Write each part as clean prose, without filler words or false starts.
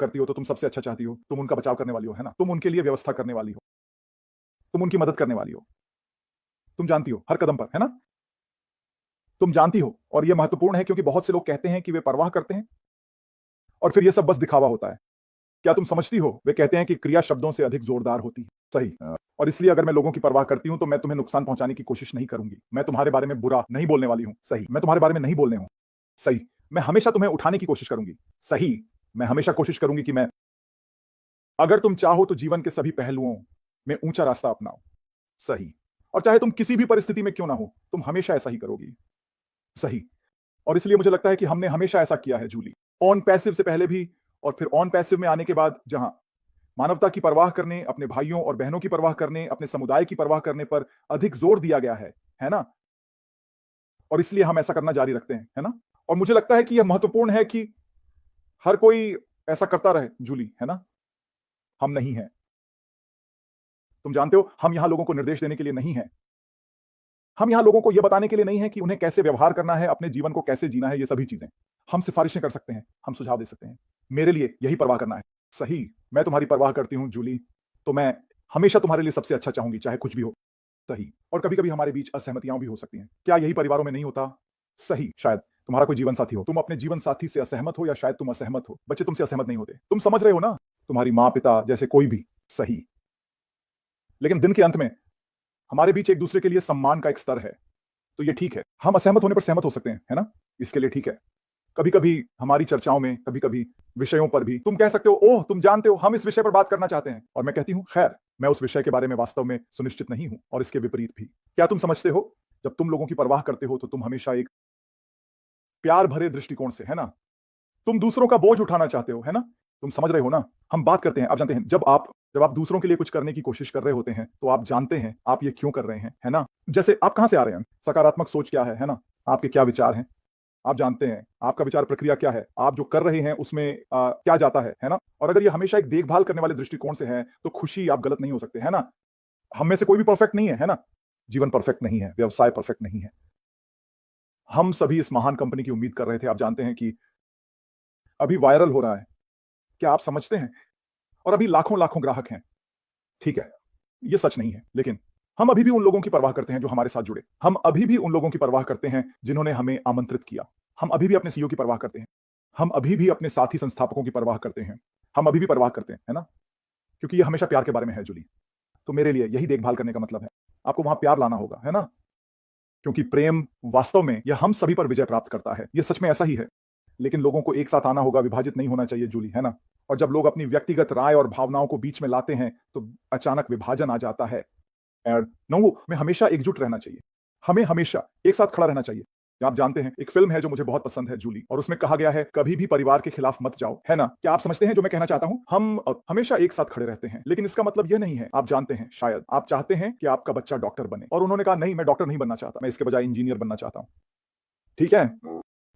करती हो तो तुम सबसे अच्छा चाहती हो, तुम उनका बचाव करने वाली हो, है ना? तुम उनके लिए व्यवस्था करने वाली हो, तुम उनकी मदद करने वाली हो। तुम जानती हो हर कदम पर, है ना? तुम जानती हो, और ये महत्वपूर्ण है क्योंकि बहुत से लोग कहते हैं कि वे परवाह करते हैं और फिर ये सब बस दिखावा होता है। क्या तुम समझती हो, वे कहते हैं कि क्रिया शब्दों से अधिक जोरदार होती है। सही। और इसलिए अगर मैं लोगों की परवाह करती हूं तो मैं तुम्हें नुकसान पहुंचाने की कोशिश नहीं करूंगी। मैं तुम्हारे बारे में बुरा नहीं बोलने वाली हूं। सही। मैं तुम्हारे बारे में नहीं बोलने हूं। सही। मैं हमेशा तुम्हें उठाने की कोशिश करूंगी। सही। मैं हमेशा कोशिश करूंगी कि मैं, अगर तुम चाहो तो जीवन के सभी पहलुओं में ऊंचा रास्ता अपनाओ। सही। और चाहे तुम किसी भी परिस्थिति में क्यों ना हो, तुम हमेशा ऐसा ही करोगी। सही। और इसलिए मुझे लगता है कि हमने हमेशा ऐसा किया है जूली, ऑन पैसिव से पहले भी और फिर ऑन पैसिव में आने के बाद, जहां मानवता की परवाह करने, अपने भाइयों और बहनों की परवाह करने, अपने समुदाय की परवाह करने पर अधिक जोर दिया गया है ना? और इसलिए हम ऐसा करना जारी रखते हैं, है ना? और मुझे लगता है कि यह महत्वपूर्ण है कि हर कोई ऐसा करता रहे जूली, है ना? हम नहीं हैं। तुम जानते हो, हम यहां लोगों को निर्देश देने के लिए नहीं हैं। हम यहां लोगों को यह बताने के लिए नहीं है कि उन्हें कैसे व्यवहार करना है, अपने जीवन को कैसे जीना है, ये सभी चीजें। हम सिफारिशें कर सकते हैं, हम सुझाव दे सकते हैं। मेरे लिए यही परवाह करना है। सही। मैं तुम्हारी परवाह करती हूं जूली, तो मैं हमेशा तुम्हारे लिए सबसे अच्छा चाहूंगी, चाहे कुछ भी हो। सही। और कभी कभी हमारे बीच असहमतियां भी हो सकती हैं। क्या यही परिवारों में नहीं होता? सही। शायद तुम्हारा कोई जीवन साथी हो, तुम अपने जीवन साथी से असहमत हो, या शायद तुम असहमत हो, बच्चे तुमसे असहमत नहीं होते, तुम समझ रहे हो ना? तुम्हारी माँ पिता जैसे कोई भी। सही। लेकिन दिन के अंत में हमारे बीच एक दूसरे के लिए सम्मान का एक स्तर है, तो ये ठीक है। हम असहमत होने पर सहमत हो सकते हैं, है ना? इसके लिए ठीक है। कभी कभी हमारी चर्चाओं में, कभी कभी विषयों पर भी तुम कह सकते हो, ओह तुम जानते हो हम इस विषय पर बात करना चाहते हैं, और मैं कहती हूं खैर, मैं उस विषय के बारे में वास्तव में सुनिश्चित नहीं हूं, और इसके विपरीत भी। क्या तुम समझते हो, जब तुम लोगों की परवाह करते हो तो तुम हमेशा एक प्यार भरे दृष्टिकोण से, है ना, तुम दूसरों का बोझ उठाना चाहते हो, है ना? तुम समझ रहे हो ना? हम बात करते हैं, आप जानते हैं, जब आप दूसरों के लिए कुछ करने की कोशिश कर रहे होते हैं, तो आप जानते हैं आप ये क्यों कर रहे हैं, है ना? जैसे आप कहां से आ रहे हैं, सकारात्मक सोच क्या है ना? आपके क्या विचार हैं? आप जानते हैं आपका विचार प्रक्रिया क्या है, आप जो कर रहे हैं उसमें क्या जाता है ना? और अगर ये हमेशा एक देखभाल करने वाले दृष्टिकोण से है, तो खुशी आप गलत नहीं हो सकते, है ना? हम में से कोई भी परफेक्ट नहीं है ना? जीवन परफेक्ट नहीं है, व्यवसाय परफेक्ट नहीं है। हम सभी इस महान कंपनी की उम्मीद कर रहे थे, आप जानते हैं कि अभी वायरल हो रहा है, क्या आप समझते हैं? और अभी लाखों लाखों ग्राहक हैं। ठीक है, ये सच नहीं है, लेकिन हम अभी भी उन लोगों की परवाह करते हैं जो हमारे साथ जुड़े। हम अभी भी उन लोगों की परवाह करते हैं जिन्होंने हमें आमंत्रित किया। हम अभी भी अपने सीईओ की परवाह करते हैं। हम अभी भी अपने साथी संस्थापकों की परवाह करते हैं। हम अभी भी परवाह करते हैं, है ना? क्योंकि ये हमेशा प्यार के बारे में है जूली। तो मेरे लिए यही देखभाल करने का मतलब है। आपको वहां प्यार लाना होगा, है ना? क्योंकि प्रेम वास्तव में यह हम सभी पर विजय प्राप्त करता है। यह सच में ऐसा ही है। लेकिन लोगों को एक साथ आना होगा, विभाजित नहीं होना चाहिए जूली, है ना? और जब लोग अपनी व्यक्तिगत राय और भावनाओं को बीच में लाते हैं, तो अचानक विभाजन आ जाता है। और नो, में हमेशा एकजुट रहना चाहिए। हमें हमेशा एक साथ खड़ा रहना चाहिए। आप जानते हैं, एक फिल्म है जो मुझे बहुत पसंद है जूली, और उसमें कहा गया है, कभी भी परिवार के खिलाफ मत जाओ, है ना? क्या आप समझते हैं जो मैं कहना चाहता हूं? हम हमेशा एक साथ खड़े रहते हैं, लेकिन इसका मतलब यह नहीं है, आप जानते हैं, शायद आप चाहते हैं कि आपका बच्चा डॉक्टर बने, और उन्होंने कहा नहीं, मैं डॉक्टर नहीं बनना चाहता, मैं इसके बजाय इंजीनियर बनना चाहता हूं। ठीक है,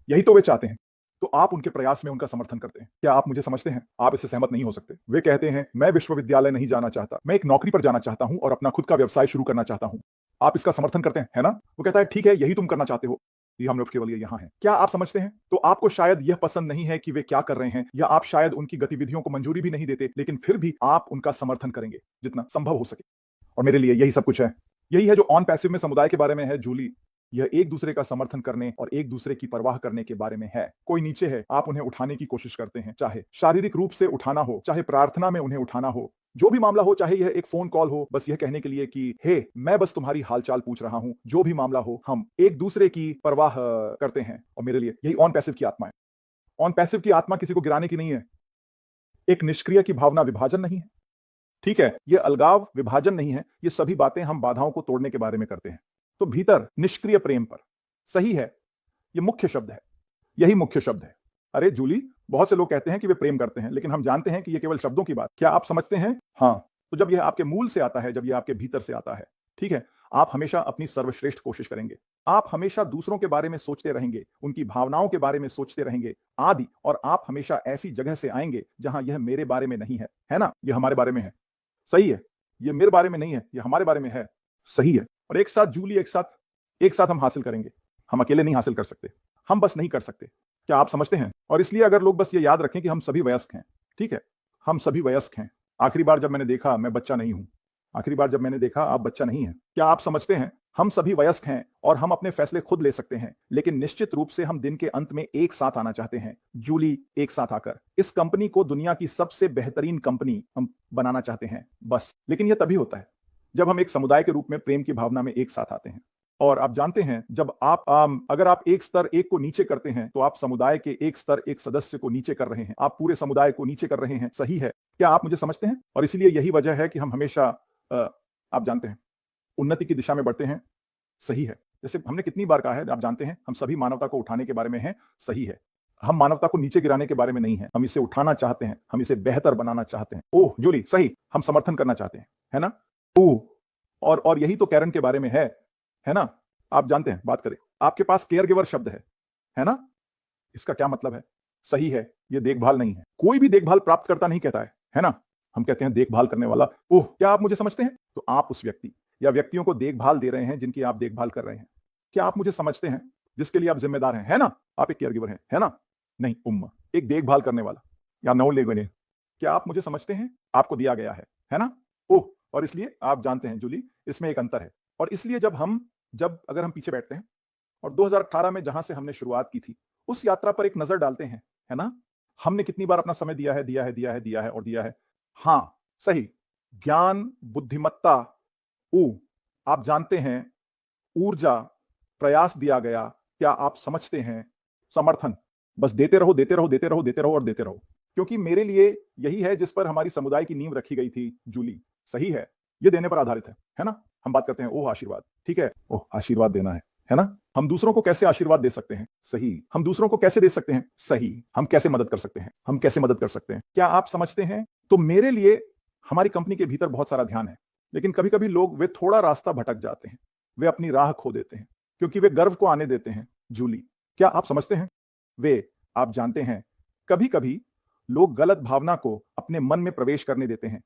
यही तो वे चाहते हैं। तो आप उनके प्रयास में उनका समर्थन करते हैं। क्या आप मुझे समझते हैं? आप इससे सहमत नहीं हो सकते। वे कहते हैं, मैं विश्वविद्यालय नहीं जाना चाहता, मैं एक नौकरी पर जाना चाहता हूं और अपना खुद का व्यवसाय शुरू करना चाहता हूं। आप इसका समर्थन करते हैं, है ना? वो कहता है, ठीक है, यही तुम करना चाहते हो, ये हम लोग केवल ये यहाँ हैं। क्या आप समझते हैं? तो आपको शायद यह पसंद नहीं है कि वे क्या कर रहे हैं, या आप शायद उनकी गतिविधियों को मंजूरी भी नहीं देते, लेकिन फिर भी आप उनका समर्थन करेंगे जितना संभव हो सके। और मेरे लिए यही सब कुछ है। यही है जो ऑन पैसिव में समुदाय के बारे में है जूली। यह एक दूसरे का समर्थन करने और एक दूसरे की परवाह करने के बारे में है। कोई नीचे है, आप उन्हें उठाने की कोशिश करते हैं, चाहे शारीरिक रूप से उठाना हो, चाहे प्रार्थना में उन्हें उठाना हो, जो भी मामला हो, चाहे यह एक फोन कॉल हो, बस यह कहने के लिए कि हे, मैं बस तुम्हारी हालचाल पूछ रहा हूं। जो भी मामला हो, हम एक दूसरे की परवाह करते हैं। और मेरे लिए यही ऑन पैसिव की आत्मा है। ऑन पैसिव की आत्मा किसी को गिराने की नहीं है। एक निष्क्रिय की भावना विभाजन नहीं है। ठीक है, ये अलगाव विभाजन नहीं है। ये सभी बातें हम बाधाओं को तोड़ने के बारे में करते हैं। तो भीतर निष्क्रिय प्रेम पर। सही है, ये मुख्य शब्द है, यही मुख्य शब्द है। अरे जूली, बहुत से लोग कहते हैं कि वे प्रेम करते हैं, लेकिन हम जानते हैं कि ये केवल शब्दों की बात। क्या आप समझते हैं? हाँ। तो जब यह आपके मूल से आता है, जब यह आपके भीतर से आता है, ठीक है, आप हमेशा अपनी सर्वश्रेष्ठ कोशिश करेंगे। आप हमेशा दूसरों के बारे में सोचते रहेंगे, उनकी भावनाओं के बारे में सोचते रहेंगे आदि, और आप हमेशा ऐसी जगह से आएंगे जहां यह मेरे बारे में नहीं है ना? यह हमारे बारे में है। सही है, ये मेरे बारे में नहीं है, ये हमारे बारे में है। सही है। और एक साथ जूली, एक साथ हम हासिल करेंगे। हम अकेले नहीं हासिल कर सकते, हम बस नहीं कर सकते। क्या आप समझते हैं? और इसलिए अगर लोग बस ये याद रखें कि हम सभी वयस्क हैं, ठीक है, हम सभी वयस्क हैं। आखिरी बार जब मैंने देखा मैं बच्चा नहीं हूं। आखिरी बार जब मैंने देखा आप बच्चा नहीं हैं। क्या आप समझते हैं हम सभी वयस्क हैं और हम अपने फैसले खुद ले सकते हैं, लेकिन निश्चित रूप से हम दिन के अंत में एक साथ आना चाहते हैं। जूली, एक साथ आकर इस कंपनी को दुनिया की सबसे बेहतरीन कंपनी हम बनाना चाहते हैं, बस। लेकिन यह तभी होता है जब हम एक समुदाय के रूप में प्रेम की भावना में एक साथ आते हैं। और आप जानते हैं, जब आप अगर आप एक स्तर एक को नीचे करते हैं तो आप समुदाय के एक स्तर एक सदस्य को नीचे कर रहे हैं, आप पूरे समुदाय को नीचे कर रहे हैं। सही है, क्या आप मुझे समझते हैं? और इसलिए यही वजह है कि हम हमेशा आप जानते हैं उन्नति की दिशा में बढ़ते हैं। सही है, जैसे हमने कितनी बार कहा है, आप जानते हैं हम सभी मानवता को उठाने के बारे में हैं। सही है, हम मानवता को नीचे गिराने के बारे में नहीं है, हम इसे उठाना चाहते हैं, हम इसे बेहतर बनाना चाहते हैं। ओह जूली, सही, हम समर्थन करना चाहते हैं, है ना? ओह, और यही तो कैरन के बारे में है ना? आप जानते हैं, बात करें, आपके पास केयर गिवर शब्द है ना? इसका क्या मतलब है? सही है, यह देखभाल नहीं है। कोई भी देखभाल प्राप्त करता नहीं कहता है ना? हम कहते हैं देखभाल करने वाला। ओह, क्या आप मुझे समझते हैं? तो आप उस व्यक्ति या व्यक्तियों को देखभाल दे रहे हैं जिनकी आप देखभाल कर रहे हैं। क्या आप मुझे समझते हैं? जिसके लिए आप जिम्मेदार हैं, है ना? आप एक केयर गिवर हैं, है ना? नहीं, एक देखभाल करने वाला या नो लेगने। क्या आप मुझे समझते हैं? आपको दिया गया है ना? ओह, और इसलिए आप जानते हैं जूली, इसमें एक अंतर है। और इसलिए अगर हम पीछे बैठते हैं और 2018 में जहां से हमने शुरुआत की थी उस यात्रा पर एक नजर डालते हैं, है ना? हमने कितनी बार अपना समय दिया है। हां, सही, ज्ञान, बुद्धिमत्ता, आप जानते हैं, ऊर्जा, प्रयास दिया गया। क्या आप समझते हैं? समर्थन, बस देते रहो और देते रहो, क्योंकि मेरे लिए यही है जिस पर हमारी समुदाय की नींव रखी गई थी। जूली, सही है, यह देने पर आधारित है ना? हम बात करते हैं ओह आशीर्वाद, ठीक है, ओह आशीर्वाद देना है ना? हम दूसरों को कैसे आशीर्वाद दे सकते हैं? सही, हम दूसरों को कैसे दे सकते हैं? सही, हम कैसे मदद कर सकते हैं? हम कैसे मदद कर सकते हैं? क्या आप समझते हैं? तो मेरे लिए हमारी कंपनी के भीतर बहुत सारा ध्यान है, लेकिन कभी कभी लोग वे थोड़ा रास्ता भटक जाते हैं, वे अपनी राह खो देते हैं क्योंकि वे गर्व को आने देते हैं। जूली, क्या आप समझते हैं? आप जानते हैं, कभी कभी लोग गलत भावना को अपने मन में प्रवेश करने देते हैं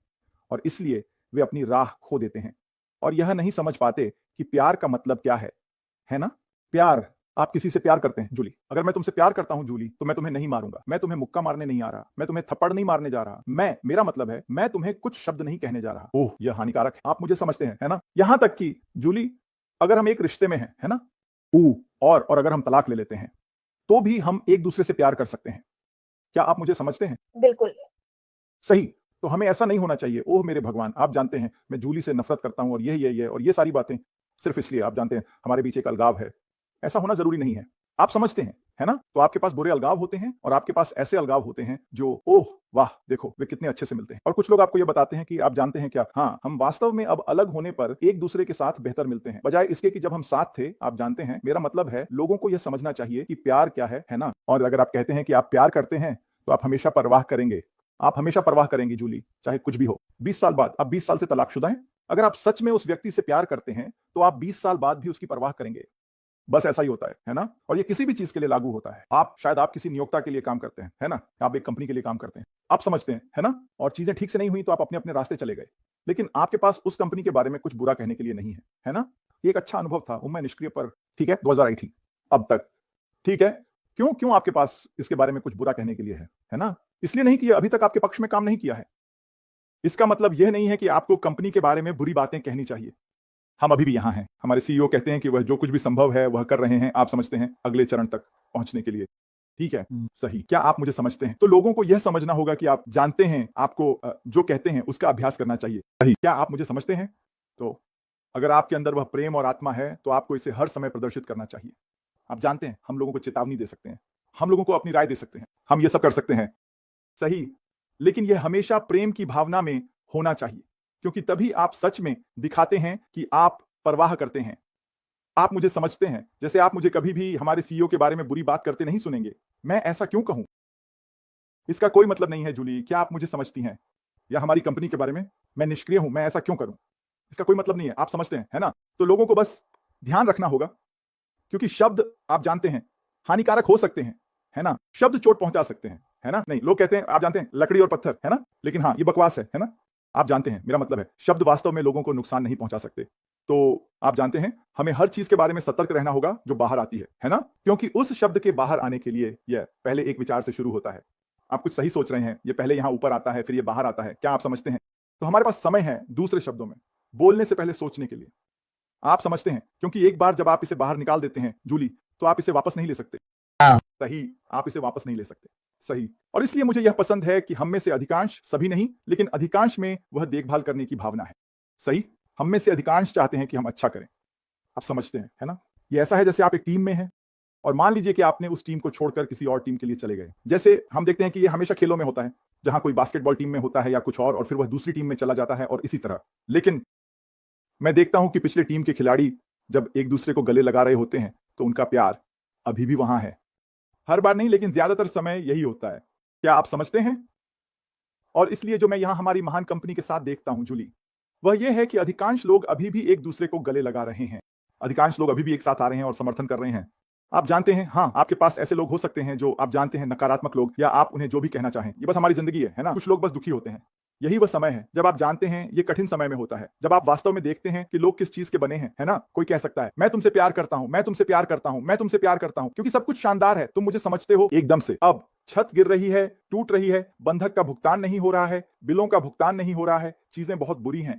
और इसलिए वे अपनी राह खो देते हैं और यह नहीं समझ पाते कि प्यार का मतलब क्या है ना? प्यार, आप किसी से प्यार करते हैं जूली। अगर मैं तुमसे प्यार करता हूं जूली, तो मैं तुम्हें नहीं मारूंगा, मैं तुम्हें मुक्का मारने नहीं आ रहा, मैं तुम्हें थप्पड़ नहीं मारने जा रहा, मेरा मतलब है मैं तुम्हें कुछ शब्द नहीं कहने जा रहा। ओह, यह हानिकारक है, आप मुझे समझते हैं, है ना? यहां तक कि जूली, अगर हम एक रिश्ते में हैं, है ना? और अगर हम तलाक ले लेते हैं तो भी हम एक दूसरे से प्यार कर सकते हैं। क्या आप मुझे समझते हैं? बिल्कुल। सही, तो हमें ऐसा नहीं होना चाहिए। ओह मेरे भगवान, आप जानते हैं मैं जूली से नफरत करता हूं और यही है और ये सारी बातें सिर्फ इसलिए, आप जानते हैं, हमारे बीच एक अलगाव है। ऐसा होना जरूरी नहीं है, आप समझते हैं, है ना? तो आपके पास बुरे अलगाव होते हैं और आपके पास ऐसे अलगाव होते हैं जो, ओह वाह, देखो वे कितने अच्छे से मिलते हैं। और कुछ लोग आपको यह बताते हैं कि आप जानते हैं क्या, हाँ, हम वास्तव में अब अलग होने पर एक दूसरे के साथ बेहतर मिलते हैं, बजाय इसके कि जब हम साथ थे। आप जानते हैं, मेरा मतलब है लोगों को यह समझना चाहिए कि प्यार क्या है ना? और अगर आप कहते हैं कि आप प्यार करते हैं तो आप हमेशा परवाह करेंगे, आप हमेशा परवाह करेंगे जूली, चाहे कुछ भी हो। 20 साल बाद, आप 20 साल से तलाकशुदा हैं, अगर आप सच में उस व्यक्ति से प्यार करते हैं तो आप 20 साल बाद भी उसकी परवाह करेंगे। बस ऐसा ही होता है ना? और ये किसी भी चीज के लिए लागू होता है। आप किसी नियोक्ता के लिए काम करते हैं, है ना? आप एक कंपनी के लिए काम करते हैं, आप समझते हैं, है ना? और चीजें ठीक से नहीं हुई तो आप अपने अपने रास्ते चले गए, लेकिन आपके पास उस कंपनी के बारे में कुछ बुरा कहने के लिए नहीं है ना? ये एक अच्छा अनुभव था, मैं निष्क्रिय पर, ठीक है, 2018 अब तक, ठीक है। क्यों आपके पास इसके बारे में कुछ बुरा कहने के लिए है ना? इसलिए नहीं कि अभी तक आपके पक्ष में काम नहीं किया है। इसका मतलब यह नहीं है कि आपको कंपनी के बारे में बुरी बातें कहनी चाहिए। हम अभी भी यहां हैं, हमारे सीईओ कहते हैं कि वह जो कुछ भी संभव है वह कर रहे हैं, आप समझते हैं, अगले चरण तक पहुंचने के लिए, ठीक है। सही, क्या आप मुझे समझते हैं? तो लोगों को यह समझना होगा कि आप जानते हैं, आपको जो कहते हैं उसका अभ्यास करना चाहिए। सही, क्या आप मुझे समझते हैं? तो अगर आपके अंदर वह प्रेम और आत्मा है तो आपको इसे हर समय प्रदर्शित करना चाहिए। आप जानते हैं, हम लोगों को चेतावनी दे सकते हैं, हम लोगों को अपनी राय दे सकते हैं, हम ये सब कर सकते हैं। सही, लेकिन यह हमेशा प्रेम की भावना में होना चाहिए, क्योंकि तभी आप सच में दिखाते हैं कि आप परवाह करते हैं। आप मुझे समझते हैं, जैसे आप मुझे कभी भी हमारे सीईओ के बारे में बुरी बात करते नहीं सुनेंगे। मैं ऐसा क्यों कहूं? इसका कोई मतलब नहीं है जूली, क्या आप मुझे समझती हैं? या हमारी कंपनी के बारे में मैं निष्क्रिय हूं, मैं ऐसा क्यों करूं? इसका कोई मतलब नहीं है, आप समझते हैं, है ना? तो लोगों को बस ध्यान रखना होगा, क्योंकि शब्द, आप जानते हैं, हानिकारक हो सकते हैं, है ना? शब्द चोट पहुंचा सकते हैं, है ना? नहीं, लोग कहते हैं, आप जानते हैं, लकड़ी और पत्थर, है ना? लेकिन हाँ, ये बकवास है ना? आप जानते हैं, मेरा मतलब है, शब्द वास्तव में लोगों को नुकसान नहीं पहुंचा सकते। तो आप जानते हैं, हमें हर चीज के बारे में सतर्क रहना होगा जो बाहर आती है ना? क्योंकि उस शब्द के बाहर आने के लिए यह पहले एक विचार से शुरू होता है। आप कुछ सही सोच रहे हैं, ये पहले यहां ऊपर आता है फिर ये बाहर आता है, क्या आप समझते हैं? तो हमारे पास समय है, दूसरे शब्दों में बोलने से पहले सोचने के लिए। आप समझते हैं, क्योंकि एक बार जब आप इसे बाहर निकाल देते हैं जूली, तो आप इसे वापस नहीं ले सकते। हाँ। सही, आप इसे वापस नहीं ले सकते। सही। और इसलिए मुझे यह पसंद है कि हम में से अधिकांश, सभी नहीं लेकिन अधिकांश में वह देखभाल करने की भावना है। सही। हम में से अधिकांश चाहते हैं कि हम अच्छा करें। आप समझते हैं, है ना? ये ऐसा है जैसे आप एक टीम में हैं और मान लीजिए कि आपने उस टीम को छोड़कर किसी और टीम के लिए चले गए। जैसे हम देखते हैं कि ये हमेशा खेलों में होता है, जहां कोई बास्केटबॉल टीम में होता है या कुछ और फिर वह दूसरी टीम में चला जाता है और इसी तरह। लेकिन मैं देखता हूं कि पिछले टीम के खिलाड़ी जब एक दूसरे को गले लगा रहे होते हैं तो उनका प्यार अभी भी वहां है। हर बार नहीं लेकिन ज्यादातर समय यही होता है। क्या आप समझते हैं? और इसलिए जो मैं यहां हमारी महान कंपनी के साथ देखता हूं जूली, वह यह है कि अधिकांश लोग अभी भी एक दूसरे को गले लगा रहे हैं। अधिकांश लोग अभी भी एक साथ आ रहे हैं और समर्थन कर रहे हैं। आप जानते हैं, हाँ, आपके पास ऐसे लोग हो सकते हैं जो आप जानते हैं नकारात्मक लोग, या आप उन्हें जो भी कहना चाहें, ये बस हमारी जिंदगी है ना? कुछ लोग बस दुखी होते हैं। यही वह समय है जब आप जानते हैं ये कठिन समय में होता है, जब आप वास्तव में देखते हैं कि लोग किस चीज के बने हैं, है ना? कोई कह सकता है मैं तुमसे प्यार करता हूं, मैं तुमसे प्यार करता हूं, मैं तुमसे प्यार करता हूं, क्योंकि सब कुछ शानदार है, तुम मुझे समझते हो एकदम से। अब छत गिर रही है, टूट रही है, बंधक का भुगतान नहीं हो रहा है, बिलों का भुगतान नहीं हो रहा है, चीजें बहुत बुरी हैं।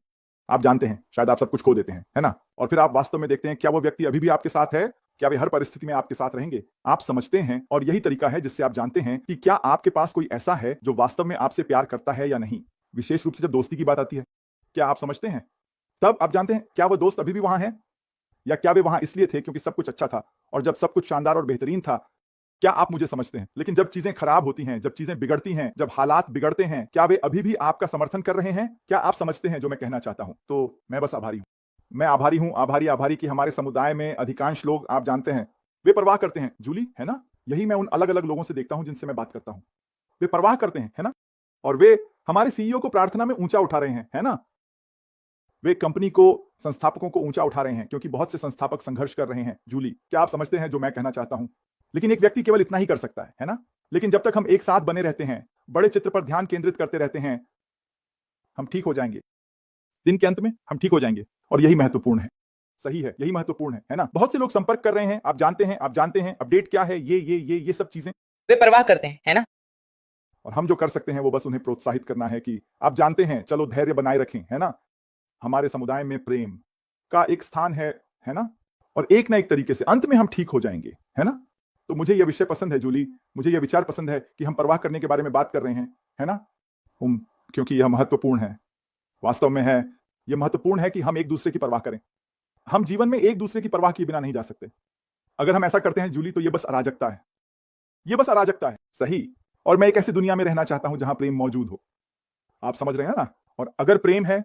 आप जानते हैं शायद आप सब कुछ खो देते हैं, है ना? और फिर आप वास्तव में देखते हैं क्या वो व्यक्ति अभी भी आपके साथ है? क्या वे हर परिस्थिति में आपके साथ रहेंगे? आप समझते हैं, और यही तरीका है जिससे आप जानते हैं कि क्या आपके पास कोई ऐसा है जो वास्तव में आपसे प्यार करता है या नहीं, विशेष रूप से जब दोस्ती की बात आती है। क्या आप समझते हैं? तब आप जानते हैं क्या वो दोस्त अभी भी वहां है, या क्या वे वहां इसलिए थे क्योंकि सब कुछ अच्छा था और जब सब कुछ शानदार और बेहतरीन था? क्या आप मुझे समझते हैं? लेकिन जब चीजें खराब होती हैं, जब चीजें बिगड़ती हैं, जब हालात बिगड़ते हैं, क्या वे अभी भी आपका समर्थन कर रहे हैं? क्या आप समझते हैं जो मैं कहना चाहता हूं? तो मैं बस आभारी हूं। मैं आभारी हूं, आभारी कि हमारे समुदाय में अधिकांश लोग, आप जानते हैं, वे परवाह करते हैं जूली, है ना? यही मैं उन अलग अलग लोगों से देखता हूं जिनसे मैं बात करता हूं। वे परवाह करते हैं, है ना? और वे हमारे सीईओ को प्रार्थना में ऊंचा उठा रहे हैं, है ना? वे कंपनी को, संस्थापकों को ऊंचा उठा रहे हैं, क्योंकि बहुत से संस्थापक संघर्ष कर रहे हैं जूली। क्या आप समझते हैं जो मैं कहना चाहता हूं? लेकिन एक व्यक्ति केवल इतना ही कर सकता है ना? लेकिन जब तक हम एक साथ बने रहते हैं, बड़े चित्र पर ध्यान केंद्रित करते रहते हैं, हम ठीक हो जाएंगे। दिन के अंत में हम ठीक हो जाएंगे, और यही महत्वपूर्ण है। सही है, यही महत्वपूर्ण है ना? बहुत से लोग संपर्क कर रहे हैं, आप जानते हैं अपडेट क्या है, ये सब चीजें वे परवाह करते हैं, है ना? और हम जो कर सकते हैं वो बस उन्हें प्रोत्साहित करना है कि आप जानते हैं, चलो धैर्य बनाए रखें, है ना? हमारे समुदाय में प्रेम का एक स्थान है ना? और एक ना एक तरीके से अंत में हम ठीक हो जाएंगे, है ना? तो मुझे यह विषय पसंद है जूली, मुझे यह विचार पसंद है कि हम परवाह करने के बारे में बात कर रहे हैं, है ना? क्योंकि यह महत्वपूर्ण है, वास्तव में है। यह महत्वपूर्ण है कि हम एक दूसरे की परवाह करें। हम जीवन में एक दूसरे की परवाह किए बिना नहीं जा सकते। अगर हम ऐसा करते हैं जूली, तो यह बस अराजकता है, यह बस अराजकता है। सही। और मैं एक ऐसी दुनिया में रहना चाहता हूं जहां प्रेम मौजूद हो। आप समझ रहे हैं ना? और अगर प्रेम है